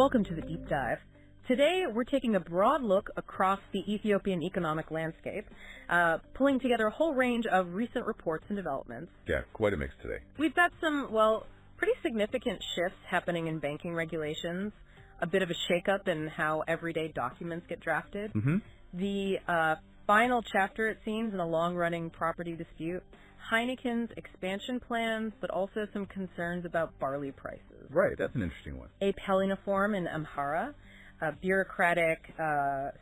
Welcome to the Deep Dive. Today, we're taking a broad look across the Ethiopian economic landscape, pulling together a whole range of recent reports and developments. Yeah, quite a mix today. We've got some, pretty significant shifts happening in banking regulations, a bit of a shakeup in how everyday documents get drafted, the final chapter, it seems, in a long-running property dispute, Heineken's expansion plans, but also some concerns about barley prices. Right, that's an interesting one. A Peliniform in Amhara, a bureaucratic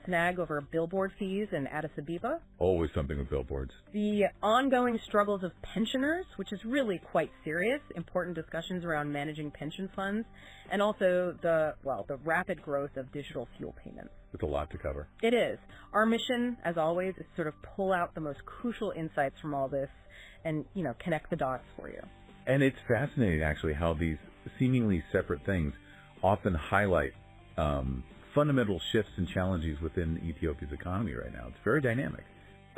snag over billboard fees in Addis Ababa. Always something with billboards. The ongoing struggles of pensioners, which is really quite serious, important discussions around managing pension funds, and also the rapid growth of digital fuel payments. It's a lot to cover. It is. Our mission, as always, is sort of pull out the most crucial insights from all this and, connect the dots for you. And it's fascinating, actually, how these seemingly separate things often highlight fundamental shifts and challenges within Ethiopia's economy right now. It's very dynamic.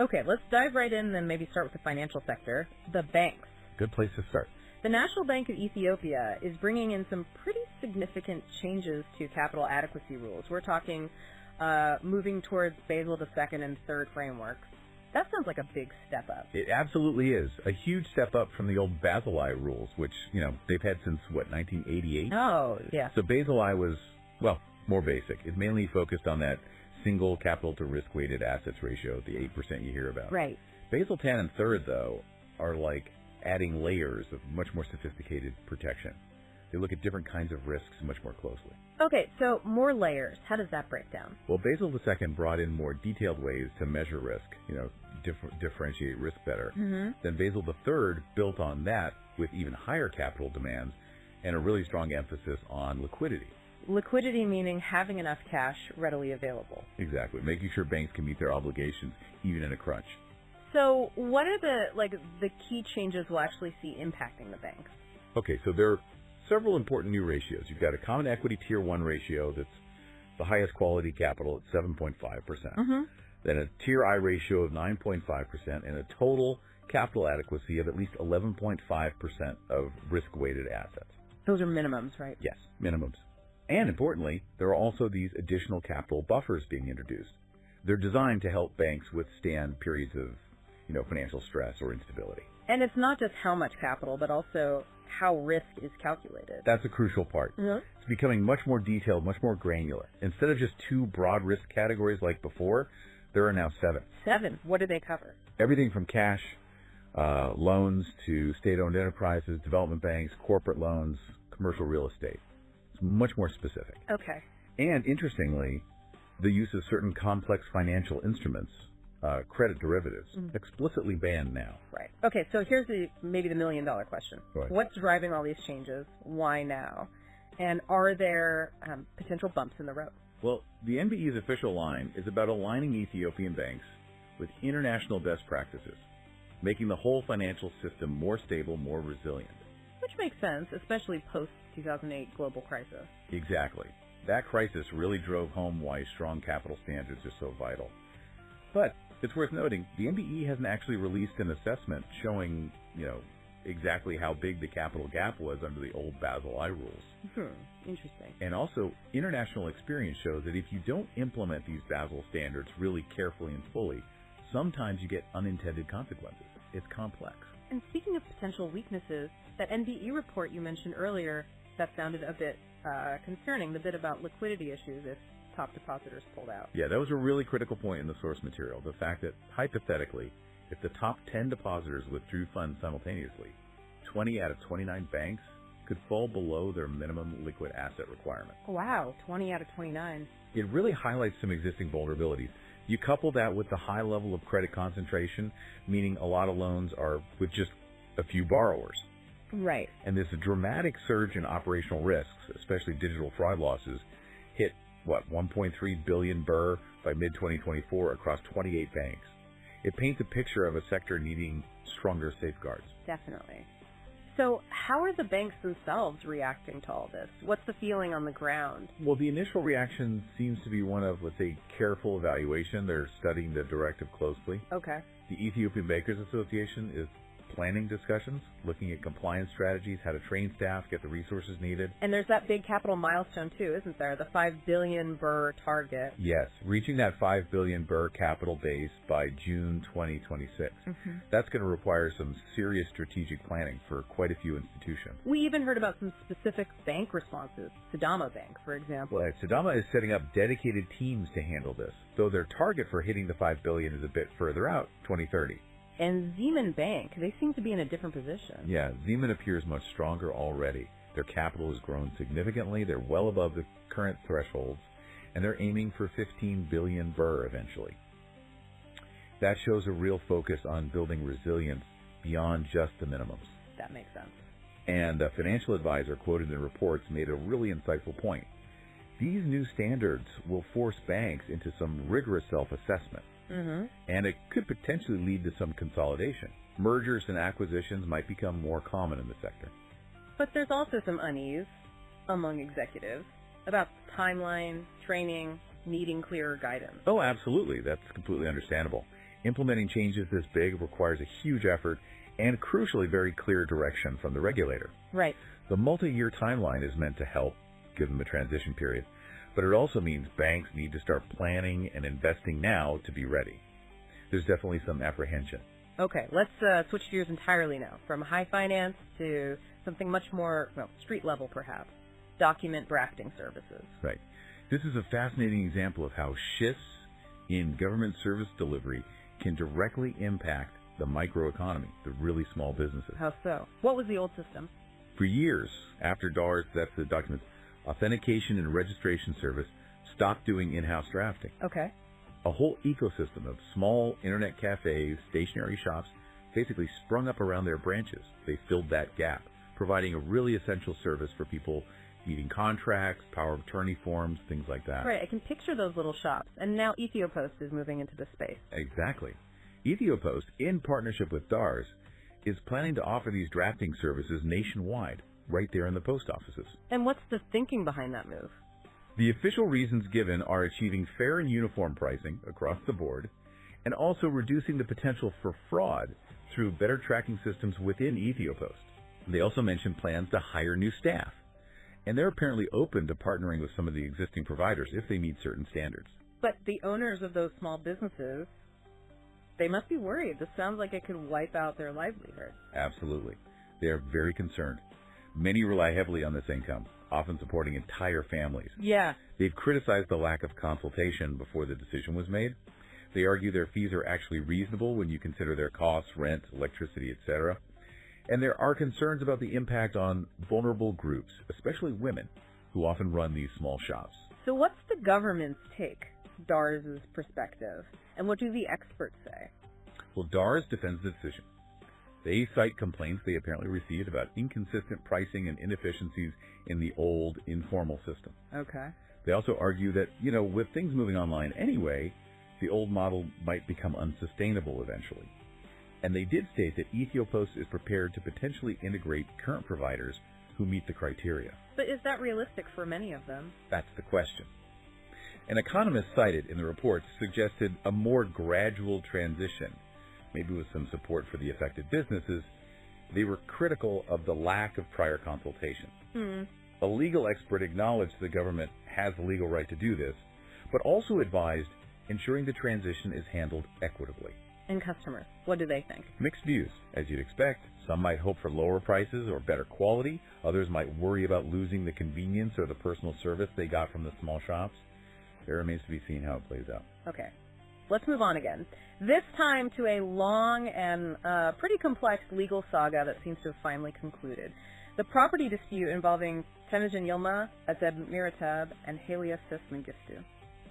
Okay, let's dive right in and maybe start with the financial sector, the banks. Good place to start. The National Bank of Ethiopia is bringing in some pretty significant changes to capital adequacy rules. We're talking moving towards Basel II and III frameworks. That sounds like a big step up. It absolutely is. A huge step up from the old Basel I rules, which, they've had since, 1988? Oh, yeah. So Basel I was, more basic. It mainly focused on that single capital to risk-weighted assets ratio, the 8% you hear about. Right. Basel X and III, though, are like adding layers of much more sophisticated protection. They look at different kinds of risks much more closely. Okay, so more layers. How does that break down? Well, Basel II brought in more detailed ways to measure risk, differentiate risk better. Then Basel III built on that with even higher capital demands and a really strong emphasis on liquidity. Liquidity meaning having enough cash readily available. Exactly, making sure banks can meet their obligations even in a crunch. So what are the key changes we'll actually see impacting the banks? Okay, so there are several important new ratios. You've got a common equity tier 1 ratio that's the highest quality capital at 7.5%. Then a tier I ratio of 9.5% and a total capital adequacy of at least 11.5% of risk-weighted assets. Those are minimums, right? Yes, minimums. And importantly, there are also these additional capital buffers being introduced. They're designed to help banks withstand periods of, financial stress or instability. And it's not just how much capital, but also how risk is calculated. That's a crucial part. It's becoming much more detailed, much more granular. Instead of just 2 broad risk categories like before, there are now 7. 7? What do they cover? Everything from cash, loans to state-owned enterprises, development banks, corporate loans, commercial real estate. It's much more specific. Okay. And interestingly, the use of certain complex financial instruments, credit derivatives, explicitly banned now. Right. Okay, so here's maybe the million-dollar question. Right. What's driving all these changes? Why now? And are there potential bumps in the road? Well, the NBE's official line is about aligning Ethiopian banks with international best practices, making the whole financial system more stable, more resilient. Which makes sense, especially post-2008 global crisis. Exactly. That crisis really drove home why strong capital standards are so vital. But it's worth noting, the NBE hasn't actually released an assessment showing, exactly how big the capital gap was under the old Basel I rules. Interesting. And also, international experience shows that if you don't implement these Basel standards really carefully and fully, sometimes you get unintended consequences. It's complex. And speaking of potential weaknesses, that NBE report you mentioned earlier, that sounded a bit concerning, the bit about liquidity issues if top depositors pulled out. Yeah, that was a really critical point in the source material, the fact that, hypothetically, if the top 10 depositors withdrew funds simultaneously, 20 out of 29 banks could fall below their minimum liquid asset requirement. Wow, 20 out of 29. It really highlights some existing vulnerabilities. You couple that with the high level of credit concentration, meaning a lot of loans are with just a few borrowers. Right. And this dramatic surge in operational risks, especially digital fraud losses, hit, 1.3 billion birr by mid-2024 across 28 banks. It paints a picture of a sector needing stronger safeguards. Definitely. So how are the banks themselves reacting to all this? What's the feeling on the ground? Well, the initial reaction seems to be one of, let's say, careful evaluation. They're studying the directive closely. Okay. The Ethiopian Bankers Association is planning discussions, looking at compliance strategies, how to train staff, get the resources needed. And there's that big capital milestone, too, isn't there? The 5 billion birr target. Yes, reaching that 5 billion birr capital base by June 2026. That's going to require some serious strategic planning for quite a few institutions. We even heard about some specific bank responses. Sidama Bank, for example. Well, Sidama is setting up dedicated teams to handle this, though their target for hitting the 5 billion is a bit further out, 2030. And Zeeman Bank, they seem to be in a different position. Yeah, Zeeman appears much stronger already. Their capital has grown significantly. They're well above the current thresholds, and they're aiming for 15 billion birr eventually. That shows a real focus on building resilience beyond just the minimums. That makes sense. And a financial advisor quoted in reports made a really insightful point. These new standards will force banks into some rigorous self-assessment. And it could potentially lead to some consolidation. Mergers and acquisitions might become more common in the sector. But there's also some unease among executives about timeline, training, needing clearer guidance. Oh, absolutely. That's completely understandable. Implementing changes this big requires a huge effort and, crucially, very clear direction from the regulator. Right. The multi-year timeline is meant to help give them a transition period. But it also means banks need to start planning and investing now to be ready. There's definitely some apprehension. Okay, let's switch gears entirely now, from high finance to something much more, street level perhaps, document drafting services. Right. This is a fascinating example of how shifts in government service delivery can directly impact the microeconomy, the really small businesses. How so? What was the old system? For years after DARS, that's the Documents Authentication and Registration Service, stopped doing in-house drafting. Okay. A whole ecosystem of small internet cafes, stationery shops, basically sprung up around their branches. They filled that gap, providing a really essential service for people needing contracts, power of attorney forms, things like that. Right, I can picture those little shops, and now Ethiopost is moving into the space. Exactly. Ethiopost, in partnership with DARS, is planning to offer these drafting services nationwide, right there in the post offices. And what's the thinking behind that move? The official reasons given are achieving fair and uniform pricing across the board, and also reducing the potential for fraud through better tracking systems within Ethiopost. They also mention plans to hire new staff, and they're apparently open to partnering with some of the existing providers if they meet certain standards. But the owners of those small businesses, they must be worried. This sounds like it could wipe out their livelihood. Absolutely. They are very concerned. Many rely heavily on this income, often supporting entire families. Yeah. They've criticized the lack of consultation before the decision was made. They argue their fees are actually reasonable when you consider their costs, rent, electricity, etc. And there are concerns about the impact on vulnerable groups, especially women, who often run these small shops. So what's the government's take, DARS's perspective, and what do the experts say? Well, DARS defends the decision. They cite complaints they apparently received about inconsistent pricing and inefficiencies in the old informal system. Okay. They also argue that, with things moving online anyway, the old model might become unsustainable eventually. And they did state that Ethiopost is prepared to potentially integrate current providers who meet the criteria. But is that realistic for many of them? That's the question. An economist cited in the report suggested a more gradual transition, maybe with some support for the affected businesses. They were critical of the lack of prior consultation. A legal expert acknowledged the government has the legal right to do this, but also advised ensuring the transition is handled equitably. And customers, what do they think? Mixed views, as you'd expect. Some might hope for lower prices or better quality. Others might worry about losing the convenience or the personal service they got from the small shops. It remains to be seen how it plays out. Okay. Let's move on again. This time to a long and pretty complex legal saga that seems to have finally concluded. The property dispute involving Temujin Yilmaz, Azeb Miratab, and Halia Sis Mengistu.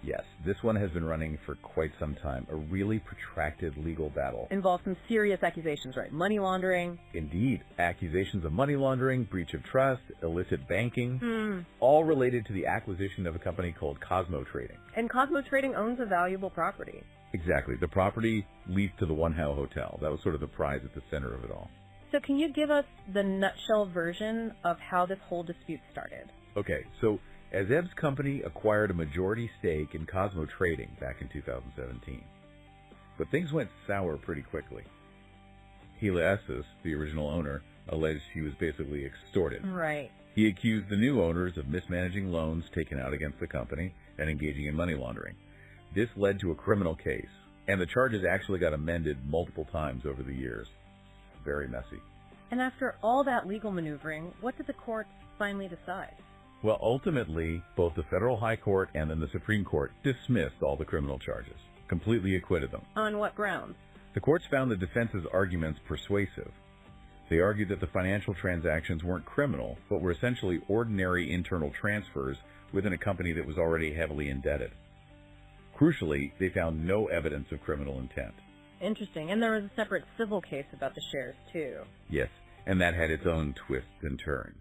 Yes, this one has been running for quite some time, a really protracted legal battle. Involves some serious accusations, right? Money laundering. Indeed. Accusations of money laundering, breach of trust, illicit banking, all related to the acquisition of a company called Cosmo Trading. And Cosmo Trading owns a valuable property. Exactly. The property leased to the One Hao Hotel. That was sort of the prize at the center of it all. So can you give us the nutshell version of how this whole dispute started? Okay, so Azeb's company acquired a majority stake in Cosmo Trading back in 2017. But things went sour pretty quickly. Addis, the original owner, alleged he was basically extorted. Right. He accused the new owners of mismanaging loans taken out against the company and engaging in money laundering. This led to a criminal case, and the charges actually got amended multiple times over the years. Very messy. And after all that legal maneuvering, what did the courts finally decide? Well, ultimately, both the Federal High Court and then the Supreme Court dismissed all the criminal charges, completely acquitted them. On what grounds? The courts found the defense's arguments persuasive. They argued that the financial transactions weren't criminal, but were essentially ordinary internal transfers within a company that was already heavily indebted. Crucially, they found no evidence of criminal intent. Interesting. And there was a separate civil case about the shares, too. Yes, and that had its own twists and turns.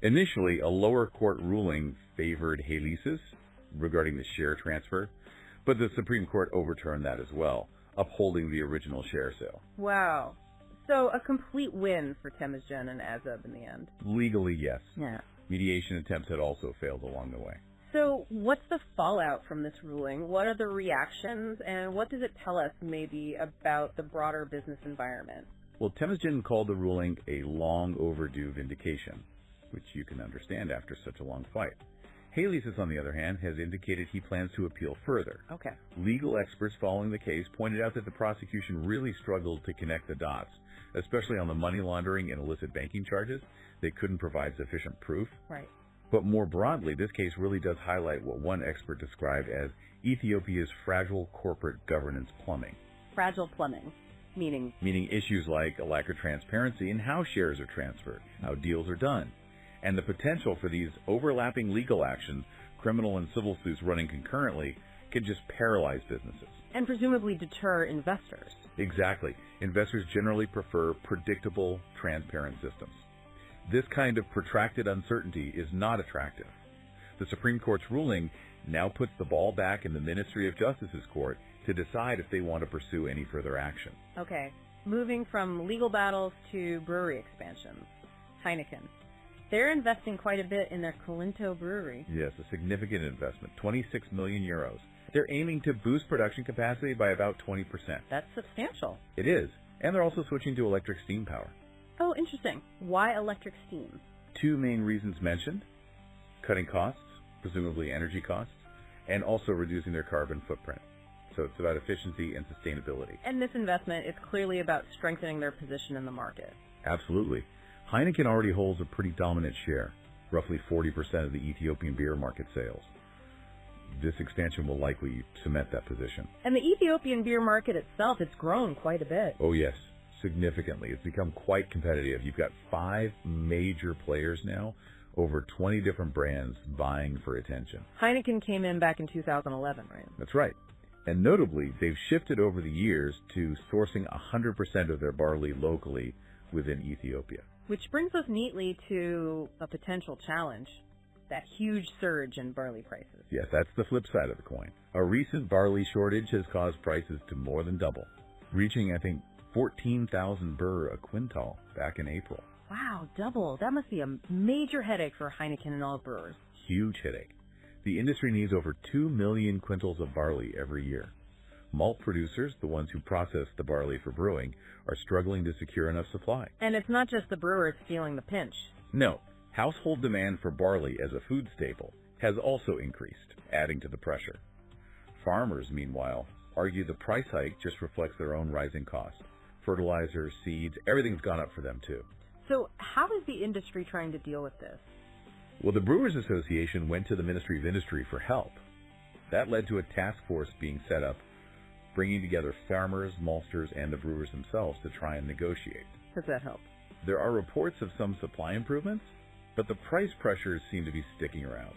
Initially, a lower court ruling favored Addis regarding the share transfer, but the Supreme Court overturned that as well, upholding the original share sale. Wow. So a complete win for Temesgen and Azub in the end. Legally, yes. Yeah. Mediation attempts had also failed along the way. So what's the fallout from this ruling? What are the reactions, and what does it tell us maybe about the broader business environment? Well, Temesgen called the ruling a long overdue vindication, which you can understand after such a long fight. Addis, on the other hand, has indicated he plans to appeal further. Okay. Legal experts following the case pointed out that the prosecution really struggled to connect the dots, especially on the money laundering and illicit banking charges. They couldn't provide sufficient proof. Right. But more broadly, this case really does highlight what one expert described as Ethiopia's fragile corporate governance plumbing. Fragile plumbing, meaning? Meaning issues like a lack of transparency in how shares are transferred, how deals are done, and the potential for these overlapping legal actions, criminal and civil suits running concurrently, can just paralyze businesses. And presumably deter investors. Exactly. Investors generally prefer predictable, transparent systems. This kind of protracted uncertainty is not attractive. The Supreme Court's ruling now puts the ball back in the Ministry of Justice's court to decide if they want to pursue any further action. Okay. Moving from legal battles to brewery expansions. Heineken. They're investing quite a bit in their Colinto brewery. Yes, a significant investment, 26 million euros. They're aiming to boost production capacity by about 20%. That's substantial. It is. And they're also switching to electric steam power. Oh, interesting. Why electric steam? Two main reasons mentioned: cutting costs, presumably energy costs, and also reducing their carbon footprint. So it's about efficiency and sustainability. And this investment is clearly about strengthening their position in the market. Absolutely. Heineken already holds a pretty dominant share, roughly 40% of the Ethiopian beer market sales. This expansion will likely cement that position. And the Ethiopian beer market itself, it's grown quite a bit. Oh, yes. Significantly. It's become quite competitive. You've got 5 major players now, over 20 different brands vying for attention. Heineken came in back in 2011, right? That's right. And notably, they've shifted over the years to sourcing 100% of their barley locally within Ethiopia. Which brings us neatly to a potential challenge, that huge surge in barley prices. Yes, that's the flip side of the coin. A recent barley shortage has caused prices to more than double, reaching, I think, 14,000 birr a quintal back in April. Wow, double. That must be a major headache for Heineken and all brewers. Huge headache. The industry needs over 2 million quintals of barley every year. Malt producers, the ones who process the barley for brewing, are struggling to secure enough supply. And it's not just the brewers feeling the pinch. No. Household demand for barley as a food staple has also increased, adding to the pressure. Farmers, meanwhile, argue the price hike just reflects their own rising costs. Fertilizers, seeds, everything's gone up for them too. So how is the industry trying to deal with this? Well, the Brewers Association went to the Ministry of Industry for help. That led to a task force being set up, bringing together farmers, maltsters, and the brewers themselves to try and negotiate. Does that help? There are reports of some supply improvements, but the price pressures seem to be sticking around.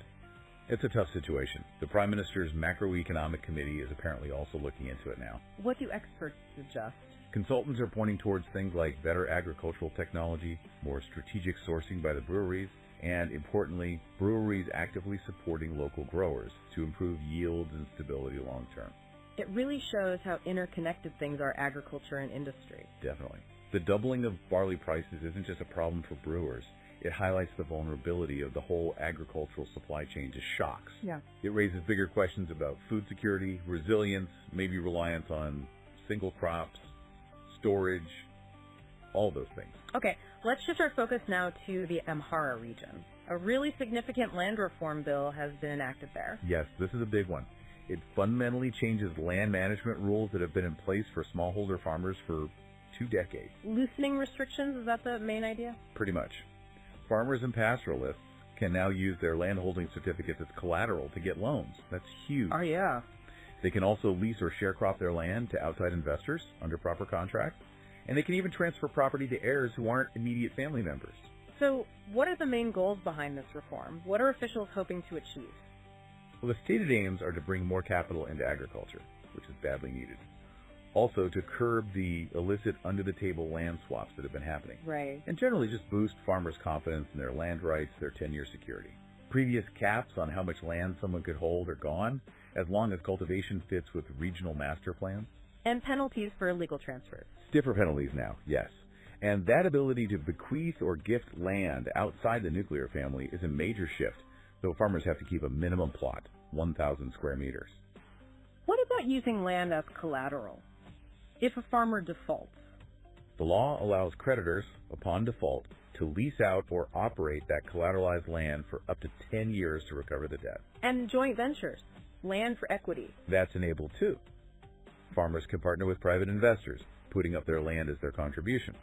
It's a tough situation. The Prime Minister's Macroeconomic Committee is apparently also looking into it now. What do experts suggest? Consultants are pointing towards things like better agricultural technology, more strategic sourcing by the breweries, and, importantly, breweries actively supporting local growers to improve yields and stability long term. It really shows how interconnected things are, agriculture and industry. Definitely. The doubling of barley prices isn't just a problem for brewers. It highlights the vulnerability of the whole agricultural supply chain to shocks. Yeah. It raises bigger questions about food security, resilience, maybe reliance on single crops, storage. all those things. Okay, let's shift our focus now to the Amhara region. A really significant land reform bill has been enacted there. Yes, this is a big one. It fundamentally changes land management rules that have been in place for smallholder farmers for 2 decades. Loosening restrictions, is that the main idea? Pretty much. Farmers and pastoralists can now use their landholding certificates as collateral to get loans. That's huge. Oh, yeah. They can also lease or share crop their land to outside investors under proper contract. And they can even transfer property to heirs who aren't immediate family members. So what are the main goals behind this reform? What are officials hoping to achieve? Well, the stated aims are to bring more capital into agriculture, which is badly needed. Also, to curb the illicit under-the-table land swaps that have been happening. Right. And generally just boost farmers' confidence in their land rights, their tenure security. Previous caps on how much land someone could hold are gone, as long as cultivation fits with regional master plans. And penalties for illegal transfers. Stiffer penalties now, yes. And that ability to bequeath or gift land outside the nuclear family is a major shift, though farmers have to keep a minimum plot, 1,000 square meters. What about using land as collateral? If a farmer defaults? The law allows creditors, upon default, to lease out or operate that collateralized land for up to 10 years to recover the debt. And joint ventures, land for equity. That's enabled too. Farmers can partner with private investors, putting up their land as their contribution.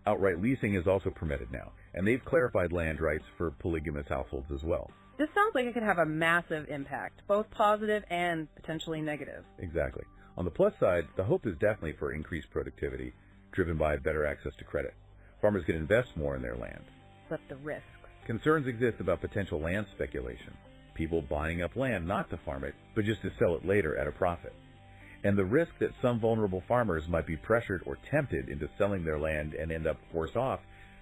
Outright leasing is also permitted now, and they've clarified land rights for polygamous households as well. This sounds like it could have a massive impact, both positive and potentially negative. Exactly. On the plus side, the hope is definitely for increased productivity, driven by better access to credit. Farmers can invest more in their land. But the risks. Concerns exist about potential land speculation, people buying up land not to farm it, but just to sell it later at a profit. And the risk that some vulnerable farmers might be pressured or tempted into selling their land and end up worse off,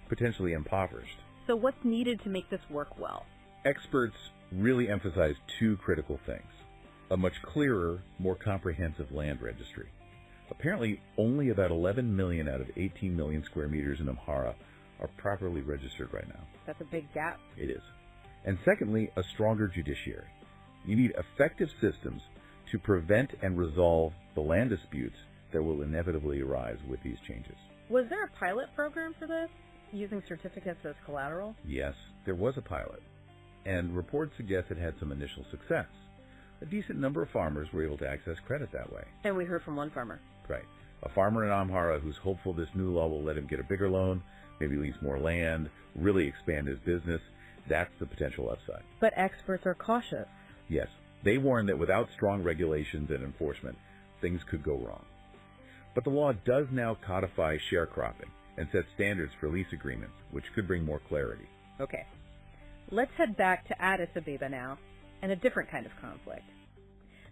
potentially impoverished. So what's needed to make this work well? Experts really emphasize 2 critical things. A much clearer, more comprehensive land registry. Apparently, only about 11 million out of 18 million square meters in Amhara are properly registered right now. That's a big gap. It is. And secondly, a stronger judiciary. You need effective systems to prevent and resolve the land disputes that will inevitably arise with these changes. Was there a pilot program for this, using certificates as collateral? Yes, there was a pilot, and reports suggest it had some initial success. A decent number of farmers were able to access credit that way. And we heard from one farmer. Right. A farmer in Amhara who's hopeful this new law will let him get a bigger loan, maybe lease more land, really expand his business. That's the potential upside. But experts are cautious. Yes. They warn that without strong regulations and enforcement, things could go wrong. But the law does now codify sharecropping and set standards for lease agreements, which could bring more clarity. Okay. Let's head back to Addis Ababa now, and a different kind of conflict.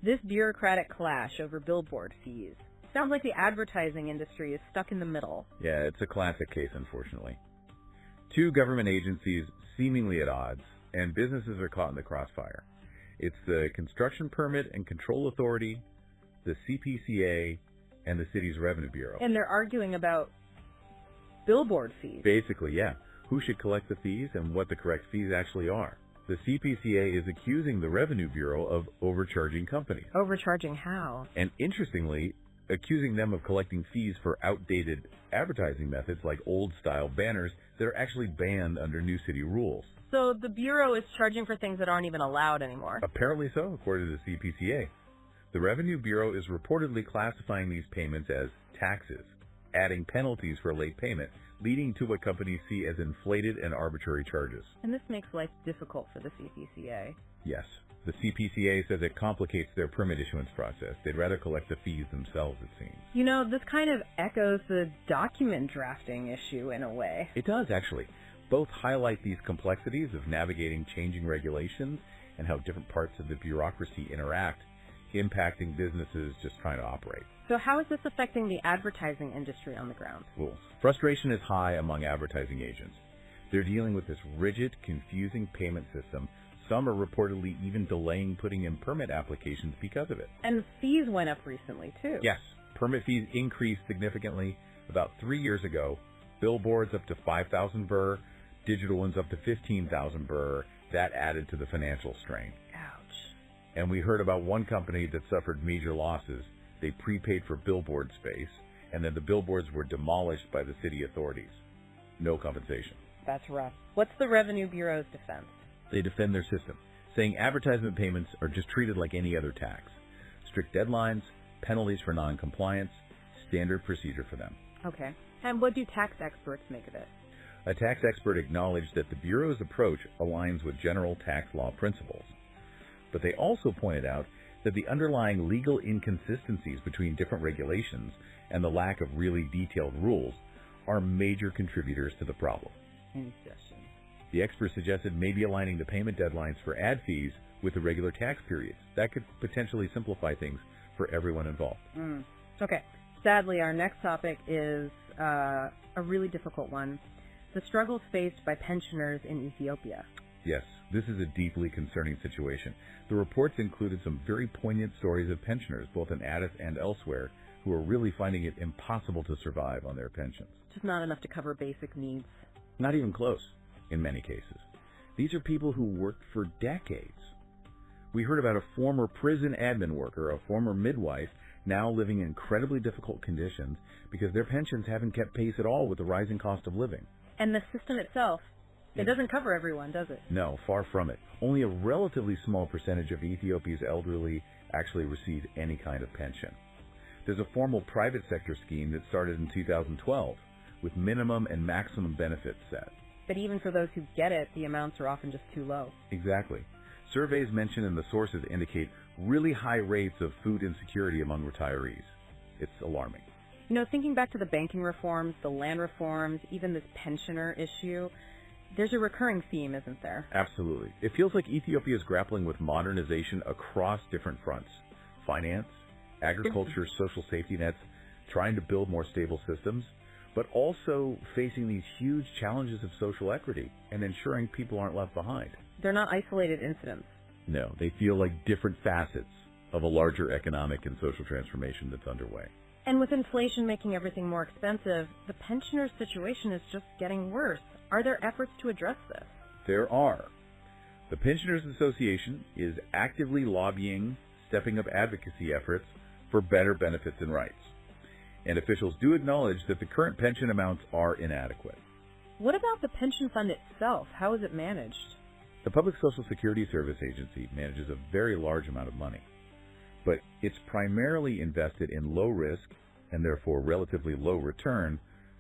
This bureaucratic clash over billboard fees. Sounds like the advertising industry is stuck in the middle. Yeah, it's a classic case, unfortunately. 2 government agencies seemingly at odds, and businesses are caught in the crossfire. It's the Construction Permit and Control Authority, the CPCA, and the city's Revenue Bureau. And they're arguing about billboard fees. Basically, yeah. Who should collect the fees and what the correct fees actually are. The CPCA is accusing the Revenue Bureau of overcharging companies. Overcharging how? And interestingly, accusing them of collecting fees for outdated advertising methods like old-style banners that are actually banned under new city rules. So the Bureau is charging for things that aren't even allowed anymore. Apparently so, according to the CPCA. The Revenue Bureau is reportedly classifying these payments as taxes, adding penalties for late payment, leading to what companies see as inflated and arbitrary charges. And this makes life difficult for the CPCA. Yes. The CPCA says it complicates their permit issuance process. They'd rather collect the fees themselves, it seems. You know, this kind of echoes the document drafting issue in a way. It does, actually. Both highlight these complexities of navigating changing regulations and how different parts of the bureaucracy interact, impacting businesses just trying to operate. So how is this affecting the advertising industry on the ground? Well, frustration is high among advertising agents. They're dealing with this rigid, confusing payment system. Some are reportedly even delaying putting in permit applications because of it. And fees went up recently, too. Yes. Permit fees increased significantly about 3 years ago. Billboards up to 5,000 birr, digital ones up to 15,000 birr. That added to the financial strain. Ouch. And we heard about one company that suffered major losses. They prepaid for billboard space, and then the billboards were demolished by the city authorities. No compensation. That's rough. What's the Revenue Bureau's defense? They defend their system, saying advertisement payments are just treated like any other tax. Strict deadlines, penalties for non-compliance, standard procedure for them. Okay. And what do tax experts make of it? A tax expert acknowledged that the Bureau's approach aligns with general tax law principles. But they also pointed out that the underlying legal inconsistencies between different regulations and the lack of really detailed rules are major contributors to the problem. The expert suggested maybe aligning the payment deadlines for ad fees with the regular tax periods. That could potentially simplify things for everyone involved. Okay. Sadly, our next topic is a really difficult one. The struggles faced by pensioners in Ethiopia. Yes, this is a deeply concerning situation. The reports included some very poignant stories of pensioners, both in Addis and elsewhere, who are really finding it impossible to survive on their pensions. Just not enough to cover basic needs. Not even close, in many cases. These are people who worked for decades. We heard about a former prison admin worker, a former midwife, now living in incredibly difficult conditions because their pensions haven't kept pace at all with the rising cost of living. And the system itself, it doesn't cover everyone, does it? No, far from it. Only a relatively small percentage of Ethiopia's elderly actually receive any kind of pension. There's a formal private sector scheme that started in 2012 with minimum and maximum benefits set. But even for those who get it, the amounts are often just too low. Exactly. Surveys mentioned in the sources indicate really high rates of food insecurity among retirees. It's alarming. You know, thinking back to the banking reforms, the land reforms, even this pensioner issue, there's a recurring theme, isn't there? Absolutely. It feels like Ethiopia is grappling with modernization across different fronts. Finance, agriculture, social safety nets, trying to build more stable systems, but also facing these huge challenges of social equity and ensuring people aren't left behind. They're not isolated incidents. No, they feel like different facets of a larger economic and social transformation that's underway. And with inflation making everything more expensive, the pensioners' situation is just getting worse. Are there efforts to address this? There are. The Pensioners Association is actively lobbying, stepping up advocacy efforts for better benefits and rights. And officials do acknowledge that the current pension amounts are inadequate. What about the pension fund itself? How is it managed? The Public Social Security Service Agency manages a very large amount of money, but it's primarily invested in low-risk and therefore relatively low-return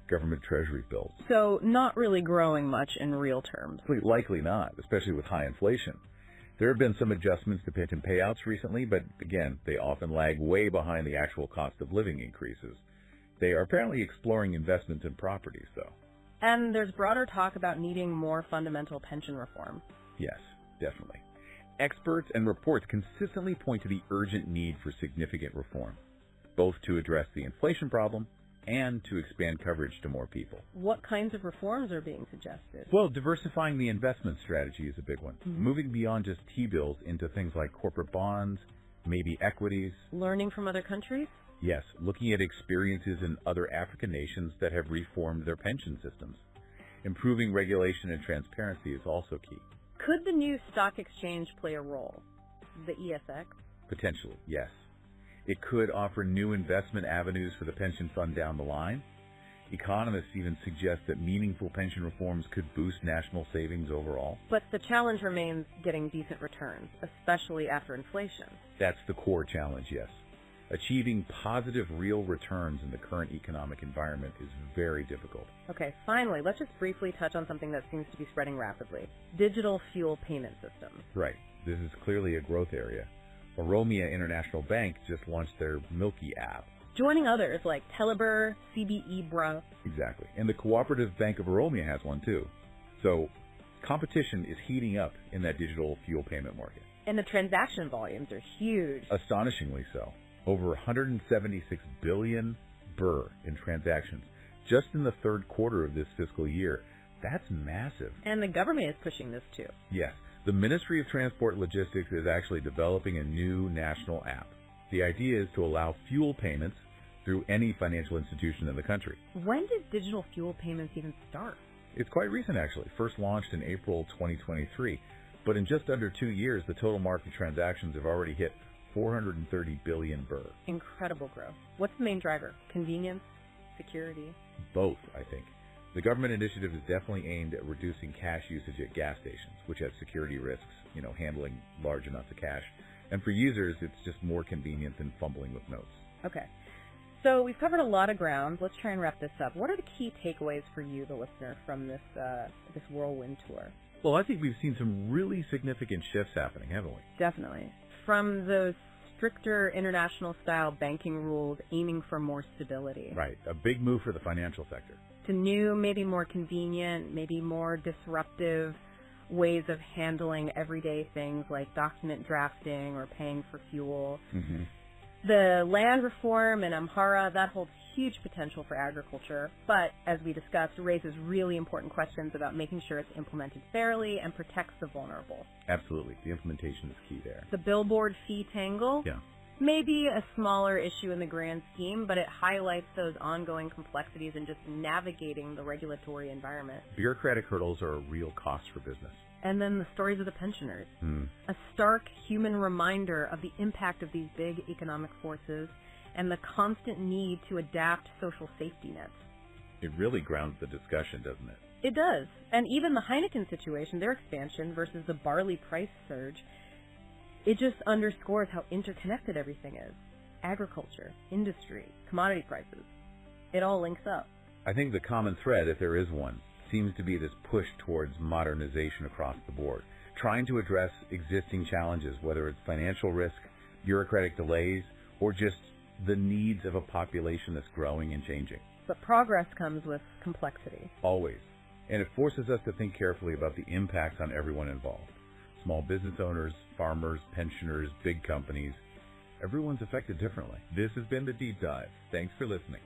government treasury bills. So not really growing much in real terms. Likely not, especially with high inflation. There have been some adjustments to pension payouts recently, but again, they often lag way behind the actual cost of living increases. They are apparently exploring investments in properties, though. And there's broader talk about needing more fundamental pension reform. Yes, definitely. Experts and reports consistently point to the urgent need for significant reform, both to address the inflation problem and to expand coverage to more people. What kinds of reforms are being suggested? Well, diversifying the investment strategy is a big one. Moving beyond just T-bills into things like corporate bonds, maybe equities. Learning from other countries? Yes, looking at experiences in other African nations that have reformed their pension systems. Improving regulation and transparency is also key. Could the new stock exchange play a role? The ESX? Potentially, yes. It could offer new investment avenues for the pension fund down the line. Economists even suggest that meaningful pension reforms could boost national savings overall. But the challenge remains getting decent returns, especially after inflation. That's the core challenge, yes. Achieving positive real returns in the current economic environment is very difficult. Okay, finally, let's just briefly touch on something that seems to be spreading rapidly. Digital fuel payment systems. Right. This is clearly a growth area. Oromia International Bank just launched their Milky app. Joining others like Telebur, CBE-BRA. Exactly. And the Cooperative Bank of Oromia has one too. So competition is heating up in that digital fuel payment market. And the transaction volumes are huge. Astonishingly so. Over 176 billion birr in transactions just in the third quarter of this fiscal year. That's massive. And the government is pushing this too. Yes. The Ministry of Transport and Logistics is actually developing a new national app. The idea is to allow fuel payments through any financial institution in the country. When did digital fuel payments even start? It's quite recent, actually. First launched in April 2023. But in just under 2 years, the total market transactions have already hit 430 billion birr. Incredible growth. What's the main driver? Convenience? security? Both, I think. The government initiative is definitely aimed at reducing cash usage at gas stations, which has security risks, handling large amounts of cash. And for users, it's just more convenient than fumbling with notes. Okay. So we've covered a lot of ground. Let's try and wrap this up. What are the key takeaways for you, the listener, from this whirlwind tour? Well, I think we've seen some really significant shifts happening, haven't we? Definitely. From those stricter international-style banking rules aiming for more stability. Right. A big move for the financial sector. To new, maybe more convenient, maybe more disruptive ways of handling everyday things like document drafting or paying for fuel. Mm-hmm. The land reform in Amhara, that holds huge potential for agriculture, but as we discussed, raises really important questions about making sure it's implemented fairly and protects the vulnerable. Absolutely. The implementation is key there. The billboard fee tangle, maybe a smaller issue in the grand scheme, but it highlights those ongoing complexities in just navigating the regulatory environment. Bureaucratic hurdles are a real cost for business. And then the stories of the pensioners. A stark human reminder of the impact of these big economic forces and the constant need to adapt social safety nets. It really grounds the discussion, doesn't it? It does. And even the Heineken situation, their expansion versus the barley price surge, it just underscores how interconnected everything is. Agriculture, industry, commodity prices. It all links up. I think the common thread, if there is one, seems to be this push towards modernization across the board, trying to address existing challenges, whether it's financial risk, bureaucratic delays, or just the needs of a population that's growing and changing. But progress comes with complexity. Always. And it forces us to think carefully about the impacts on everyone involved. Small business owners, farmers, pensioners, big companies. Everyone's affected differently. This has been The Deep Dive. Thanks for listening.